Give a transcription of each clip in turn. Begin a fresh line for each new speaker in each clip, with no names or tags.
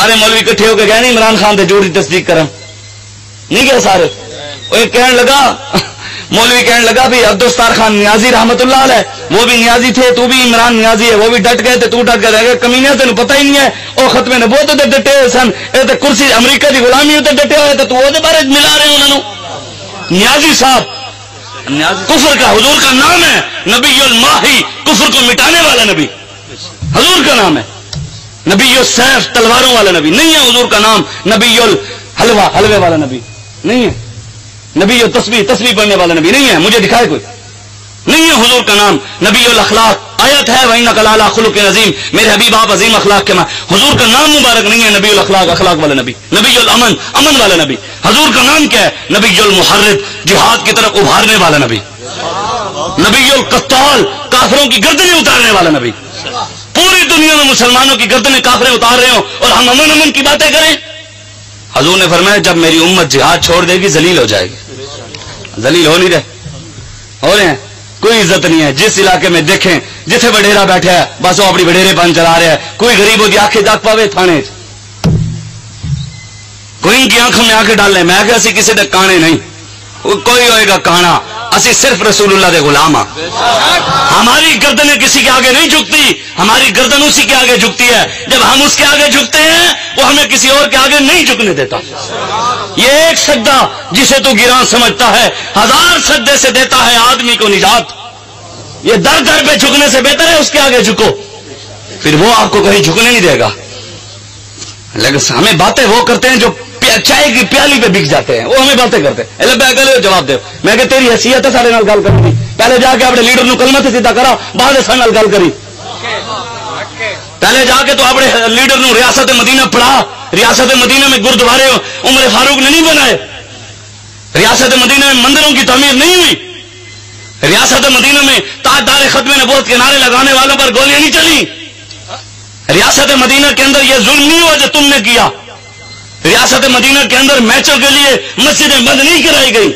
سارے مولوی اکٹھے ہو کے گئے نہیں عمران خان سے جھوٹ کی تصدیق کریں نہیں گئے سارے. ایک کہنے لگا مولوی کہنے لگا بھی عبدالستار خان نیازی رحمت اللہ علیہ وہ بھی نیازی تھے تو بھی عمران نیازی ہے وہ بھی ڈٹ گئے تھے تو ڈٹ گئے رہ گئے کمینے تینوں پتہ ہی نہیں ہے وہ ختم نبوت تے ڈٹے ہوئے سن یہ تو کرسی امریکہ کی غلامی تے ڈٹے ہوئے تو وہ بارے ملا رہے انہوں نے. نیازی صاحب کفر کا حضور کا نام ہے نبی الماہی کفر کو مٹانے والا نبی حضور کا نام ہے. نبی السیف تلواروں والا نبی نہیں ہے حضور کا نام. نبی الحلوہ حلوے والا نبی نہیں ہے. نبی تسبیح پڑھنے والا نبی نہیں ہے. مجھے دکھائے کوئی نہیں ہے حضور کا نام. نبی الاخلاق آیت ہے وَإِنَّكَ لَعَلَىٰ خُلُقٍ عَظِيمٍ میرے حبیب آپ عظیم اخلاق کے حضور کا نام مبارک نہیں ہے. نبی الاخلاق اخلاق والا نبی. نبی الامن امن والا نبی. حضور کا نام کیا ہے؟ نبی المحرد جہاد کی طرف ابھارنے والا نبی. نبی القتال کافروں کی گردنیں اتارنے والا نبی. پوری دنیا میں مسلمانوں کی گردنیں کافریں اتار رہے ہوں اور ہم امن کی باتیں کریں. حضور نے فرمایا جب میری امت جہاد چھوڑ دے گی ذلیل ہو جائے گی. ذلیل ہو نہیں رہے ہیں کوئی عزت نہیں ہے. جس علاقے میں دیکھیں جتھے وڈیرا بیٹھا ہے بس وہ اپنی وڈیرے پن چلا رہا ہے. کوئی غریب ہوتی آنکھیں جاگ پاوے تھانے کوئی ان کی آنکھوں میں آنکھیں ڈال لیں. میں کہ اسی کسی دے کانے نہیں کوئی ہوئے گا کانا اسی صرف رسول اللہ دے غلام ہاں. ہماری گردنیں کسی کے آگے نہیں جھکتی. ہماری گردن اسی کے آگے جھکتی ہے. جب ہم اس کے آگے جھکتے ہیں وہ ہمیں کسی اور کے آگے نہیں جھکنے دیتا. یہ ایک سجدہ جسے تو گراں سمجھتا ہے 1000 سجدے سے دیتا ہے آدمی کو نجات. یہ در در پہ جھکنے سے بہتر ہے اس کے آگے جھکو پھر وہ آپ کو کہیں جھکنے نہیں دے گا. لیکن ہمیں باتیں وہ کرتے ہیں جو چائے کی پیالی پہ بک جاتے ہیں. وہ ہمیں باتیں کرتے ہیں جواب دے. میں کہ تیری حیثیت ہے سارے نال گل کرنی. پہلے جا کے اپنے لیڈر نو کلمہ تے سیدھا کرا بعد سارے نال گل کری. پہلے جا کے تو اپنے لیڈر نو ریاست مدینہ پڑھا. ریاست مدینہ میں گردوارے عمر فاروق نے نہیں بنائے. ریاست مدینہ میں مندروں کی تعمیر نہیں ہوئی. ریاست مدینہ میں تاجدار ختم نبوت کے نعرے لگانے والوں پر گولیاں نہیں چلی. ریاست مدینہ کے اندر یہ ظلم نہیں ہوا جو تم نے کیا. ریاست مدینہ کے اندر میچوں کے لیے مسجدیں بند نہیں کرائی گئی.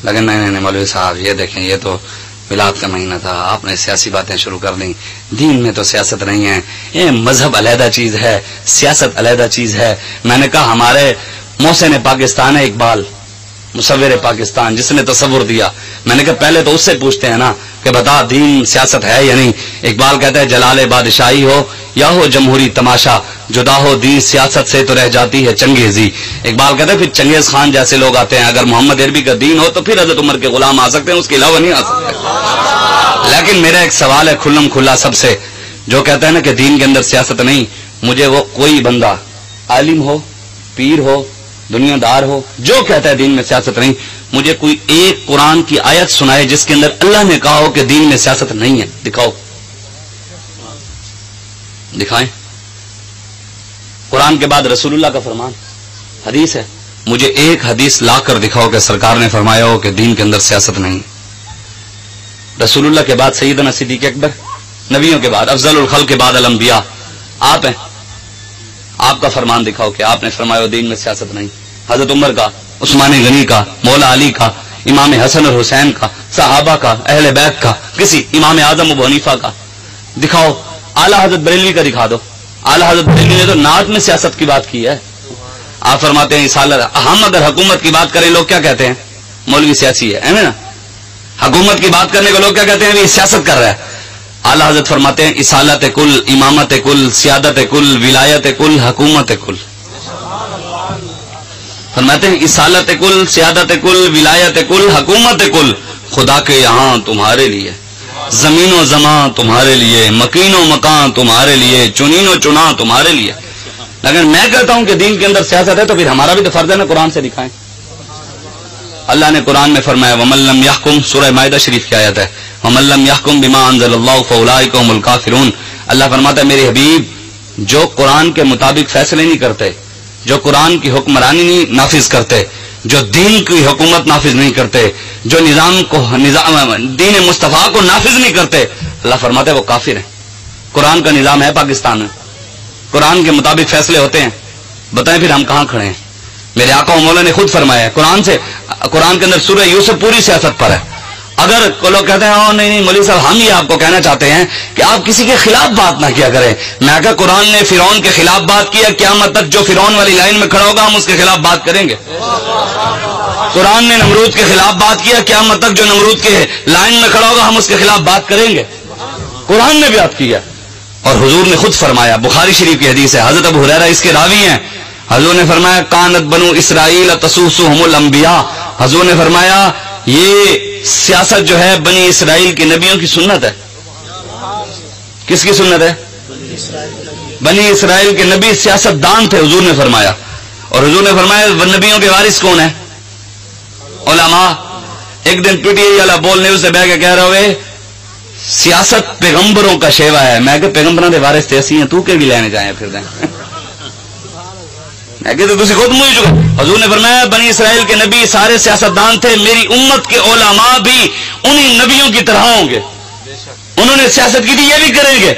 لیکن نہیں مولوی صاحب یہ دیکھیں یہ تو میلاد کا مہینہ تھا آپ نے سیاسی باتیں شروع کر دیں. دین میں تو سیاست نہیں ہے. یہ مذہب علیحدہ چیز ہے سیاست علیحدہ چیز ہے. میں نے کہا ہمارے محسن پاکستان ہے اقبال مصور پاکستان جس نے تصور دیا. میں نے کہا پہلے تو اس سے پوچھتے ہیں نا کہ بتا دین سیاست ہے یا نہیں. اقبال کہتا ہے جلال بادشاہی ہو یا ہو جمہوری تماشا جدا ہو دین سیاست سے تو رہ جاتی ہے چنگیزی. اقبال کہتا ہے پھر چنگیز خان جیسے لوگ آتے ہیں. اگر محمد عربی کا دین ہو تو پھر حضرت عمر کے غلام آ سکتے ہیں اس کے علاوہ نہیں آ سکتے. لیکن میرا ایک سوال ہے کھلم کھلا سب سے جو کہتا ہے نا کہ دین کے اندر سیاست نہیں. مجھے وہ کوئی بندہ عالم ہو پیر ہو دنیا دار ہو جو کہتا ہے دین میں سیاست نہیں مجھے کوئی ایک قرآن کی آیت سنائے جس کے اندر اللہ نے کہا ہو کہ دین میں سیاست نہیں ہے. دکھاؤ دکھائیں. قرآن کے بعد رسول اللہ کا فرمان حدیث ہے. مجھے ایک حدیث لا کر دکھاؤ کہ سرکار نے فرمایا ہو کہ دین کے اندر سیاست نہیں. رسول اللہ کے بعد سیدنا صدیق اکبر نبیوں کے بعد افضل الخلق کے بعد الانبیاء آپ ہیں. آپ کا فرمان دکھاؤ کہ آپ نے فرمایا دین میں سیاست نہیں. حضرت عمر کا عثمان غنی کا مولا علی کا امام حسن اور حسین کا صحابہ کا اہل بیت کا کسی امام اعظم ابو حنیفہ کا دکھاؤ. اعلیٰ حضرت بریلوی کا دکھا دو. اعلیٰ حضرت بریلوی نے تو نعت میں سیاست کی بات کی ہے. آپ فرماتے ہیں ہم اگر حکومت کی بات کریں لوگ کیا کہتے ہیں مولوی سیاسی ہے نا. حکومت کی بات کرنے کو لوگ کیا کہتے ہیں یہ سیاست کر رہا ہے. اعلیٰ حضرت فرماتے ہیں اصالت کل امامت کل سیادت کل ولایت کل حکومت کل. فرماتے ہیں اصالت کل سیادت کل ولایت کل حکومت کل. خدا کے یہاں تمہارے لیے زمین و زمان تمہارے لیے مکین و مکان تمہارے لیے چنین و چنا تمہارے لیے. لیکن میں کہتا ہوں کہ دین کے اندر سیاست ہے تو پھر ہمارا بھی تو فرض ہے نا قرآن سے دکھائیں. اللہ نے قرآن میں فرمایا وَمَن لَّمْ يَحْكُمْ سورہ مائدہ شریف کی آیت ہے وَمَن لَّمْ يَحْكُمْ بِمَا أَنزَلَ اللَّهُ فَأُولَٰئِكَ هُمُ الْكَافِرُونَ. اللہ فرماتا ہے میرے حبیب جو قرآن کے مطابق فیصلے نہیں کرتے جو قرآن کی حکمرانی نہیں نافذ کرتے جو دین کی حکومت نافذ نہیں کرتے جو دین مصطفیٰ کو نافذ نہیں کرتے اللہ فرماتا ہے وہ کافر ہیں. قرآن کا نظام ہے پاکستان میں قرآن کے مطابق فیصلے ہوتے ہیں. بتائیں پھر ہم کہاں کھڑے ہیں. میرے آقا و مولا نے خود فرمایا ہے قرآن کے اندر سورہ یوسف پوری سیاست پر ہے اگر کوئی لوگ کہتے ہیں نہیں مولوی صاحب ہم یہ آپ کو کہنا چاہتے ہیں کہ آپ کسی کے خلاف بات نہ کیا کریں. میں کہا قرآن نے فرعون کے خلاف بات کیا, قیامت تک جو فرعون والی لائن میں کھڑا ہوگا ہم اس کے خلاف بات کریں گے. قرآن نے نمرود کے خلاف بات کیا, قیامت تک جو نمرود کے لائن میں کھڑا ہوگا ہم اس کے خلاف بات کریں گے. قرآن نے بھی بات کیا. اور حضور نے خود فرمایا, بخاری شریف کی حدیث ہے, حضرت ابو ہریرہ اس کے راوی ہیں, حضور نے فرمایا کانت بنو اسرائیل تسوسهم الانبیاء. حضور نے فرمایا یہ سیاست جو ہے بنی اسرائیل کے نبیوں کی سنت ہے. کس کی سنت ہے؟ بنی اسرائیل کے نبی سیاست دان تھے, حضور نے فرمایا. اور حضور نے فرمایا نبیوں کے وارث کون ہیں؟ علماء. ایک دن پی ٹی آئی والا بول نیوز سے بہ کے کہہ رہے ہوئے سیاست پیغمبروں کا شیوا ہے. میں کہ پیغمبروں کے وارث تے اسی ہیں, تو کہ بھی لینے جائیں پھر دیں. میں کہ تو خود منہ چکا. حضور نے فرمایا بنی اسرائیل کے نبی سارے سیاستدان تھے, میری امت کے علماء بھی انہی نبیوں کی طرح ہوں گے. انہوں نے سیاست کی تھی, یہ بھی کریں گے.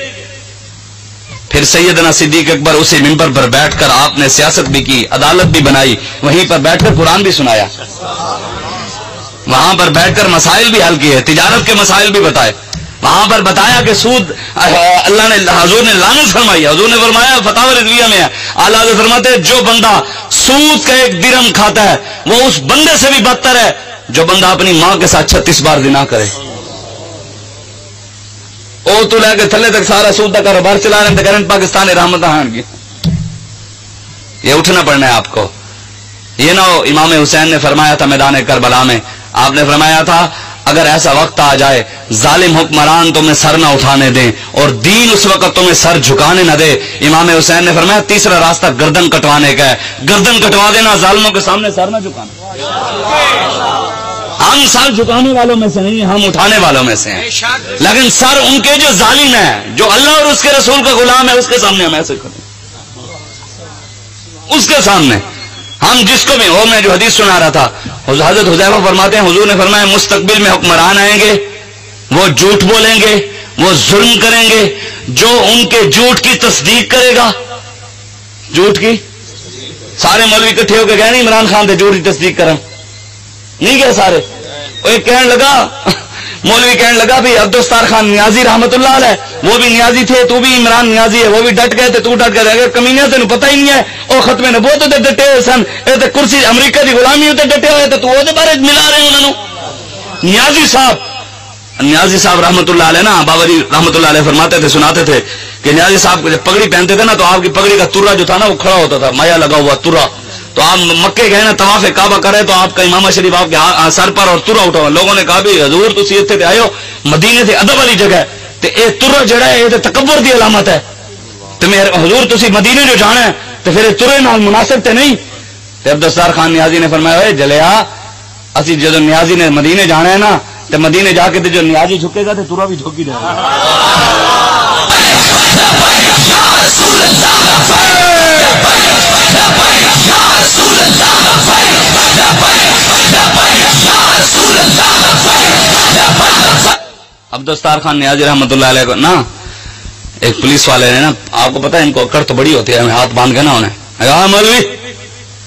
پھر سیدنا صدیق اکبر اسی منبر پر بیٹھ کر آپ نے سیاست بھی کی, عدالت بھی بنائی, وہیں پر بیٹھ کر قرآن بھی سنایا, وہاں پر بیٹھ کر مسائل بھی حل کیے, تجارت کے مسائل بھی بتائے, وہاں پر بتایا کہ سود اللہ نے, حضور نے لعنت فرمائی. حضور نے فرمایا فتاوی رضویہ میں ہے, اعلیٰ حضرت فرماتے ہیں جو بندہ سود کا 1 درہم کھاتا ہے وہ اس بندے سے بھی بدتر ہے جو بندہ اپنی ماں کے ساتھ 36 بار زنا کرے. او تو لے کے تھلے تک سارا سود کا کاروبار چلا رہے ہیں, کرنٹ پاکستان رحمت کی. یہ اٹھنا پڑنا ہے آپ کو. یہ نہ ہو, امام حسین نے فرمایا تھا میدان کربلا میں, آپ نے فرمایا تھا اگر ایسا وقت آ جائے ظالم حکمران تمہیں سر نہ اٹھانے دیں اور دین اس وقت تمہیں سر جھکانے نہ دے, امام حسین نے فرمایا تیسرا راستہ گردن کٹوانے کا ہے. گردن کٹوا دینا, ظالموں کے سامنے سر نہ جھکانا. ہم سر جھکانے والوں میں سے نہیں, ہم اٹھانے والوں میں سے ہیں. لیکن سر ان کے جو ظالم ہیں, جو اللہ اور اس کے رسول کا غلام ہے, اس کے سامنے ہم ایسے کریں, اس کے سامنے ہم جس کو بھی ہو. میں جو حدیث سنا رہا تھا, حضرت حذیفہ فرماتے ہیں حضور نے فرمایا مستقبل میں حکمران آئیں گے, وہ جھوٹ بولیں گے, وہ ظلم کریں گے, جو ان کے جھوٹ کی تصدیق کرے گا. جھوٹ کی سارے مولوی اکٹھے ہو کے گئے نہیں عمران خان تھے جھوٹ کی تصدیق کریں, نہیں گئے سارے. ایک کہنے لگا, مولوی کہنے لگا بھی عبدالستار خان نیازی رحمت اللہ علیہ, وہ بھی نیازی تھے, تو بھی عمران نیازی ہے, وہ بھی ڈٹ گئے تھے, تو ڈٹ گئے. اگر کمینہ تینوں پتہ ہی نہیں ہے وہ ختم نبوت تے ڈٹے ہوئے سن, یہ کرسی امریکہ کی غلامی تے ڈٹے ہوئے تھے, تو وہ بارے ملا رہے انہوں. نیازی صاحب رحمت اللہ علیہ نا, باوری رحمت اللہ علیہ فرماتے تھے, سناتے تھے کہ نیازی صاحب جب پگڑی پہنتے تھے نا تو آپ کی پگڑی کا ترا جو تھا نا وہ کھڑا ہوتا تھا, مایا لگا ہوا ترا. تو آپ مکے گئے نا طواف کعبہ کرے تو آپ کا امامہ شریف آپ کے سر پر اور ترا اٹھا. لوگوں نے کہا بھی حضور تسی اتنے تے آئے ہو, مدینے سے ادب والی جگہ تے اے ترا جڑا ہے یہ تکبر دی علامت ہے, تے حضور تسی مدینے جو جانا ہے تے پھر ترے نال مناسب تے نہیں. تے عبدالستار خان نیازی نے فرمایا اے جلیا اسی جدو نیازی نے مدینے جانا ہے نا تے مدینے جا کے تے جو نیازی جھکے گا تے ترا بھی جھکی جائے گا. عبدالستار خان نیازی رحمت اللہ علیہ کو نا ایک پولیس والے نے نا, آپ کو پتا ہے ان کو اکڑ تو بڑی ہوتی ہے, ہاتھ باندھ کے نا انہیں کہا مولوی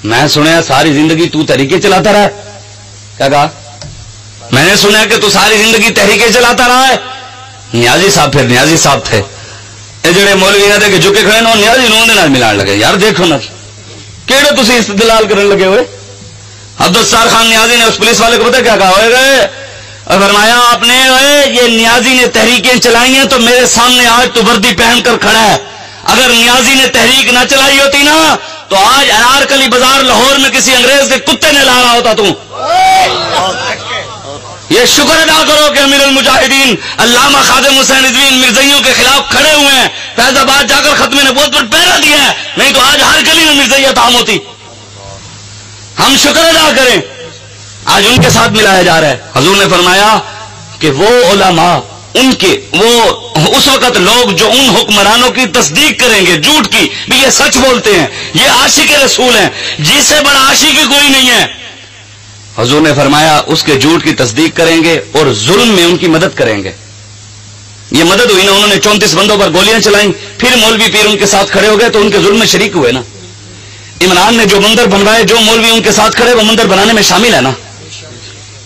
میں سنیا ساری زندگی تو تحریکیں چلاتا رہا ہے. کیا کہا؟ میں نے سنا کہ تو ساری زندگی تحریکیں چلاتا رہا ہے. نیازی صاحب پھر نیازی صاحب تھے, یہ جڑے مولوی نہ تھے کہ جھکے کھڑے نا نیازی نوں ملان لگے. یار دیکھو نا کیڑے تسی استدلال کرنے لگے ہوئے. عبدالستار خان نیازی نے اس پولیس والے کو پتا کیا کہا ہوئے گئے, فرمایا آپ نے یہ نیازی نے تحریکیں چلائی ہیں تو میرے سامنے آج تو وردی پہن کر کھڑا ہے. اگر نیازی نے تحریک نہ چلائی ہوتی نا تو آج انارکلی بازار لاہور میں کسی انگریز کے کتے نے لا رہا ہوتا. تو یہ شکر ادا کرو کہ امیر المجاہدین علامہ خادم حسین رضوی مرزائیوں کے خلاف کھڑے ہوئے ہیں, فیض آباد جا کر ختم نبوت پر پہرا دیا ہے, نہیں تو آج ہر گلی میں مرزائیت عام ہوتی. ہم شکر ادا کریں, آج ان کے ساتھ ملایا جا رہا ہے. حضور نے فرمایا کہ وہ علماء ان کے وہ اس وقت لوگ جو ان حکمرانوں کی تصدیق کریں گے جھوٹ کی بھی یہ سچ بولتے ہیں, یہ عاشق رسول ہیں, جس سے بڑا عاشق کوئی نہیں ہے. حضور نے فرمایا اس کے جھوٹ کی تصدیق کریں گے اور ظلم میں ان کی مدد کریں گے. یہ مدد ہوئی نا, انہوں نے 34 بندوں پر گولیاں چلائیں, پھر مولوی پیر ان کے ساتھ کھڑے ہو گئے تو ان کے ظلم میں شریک ہوئے نا. عمران نے جو مندر بنوائے, جو مولوی ان کے ساتھ کھڑے وہ مندر بنانے میں شامل ہے نا.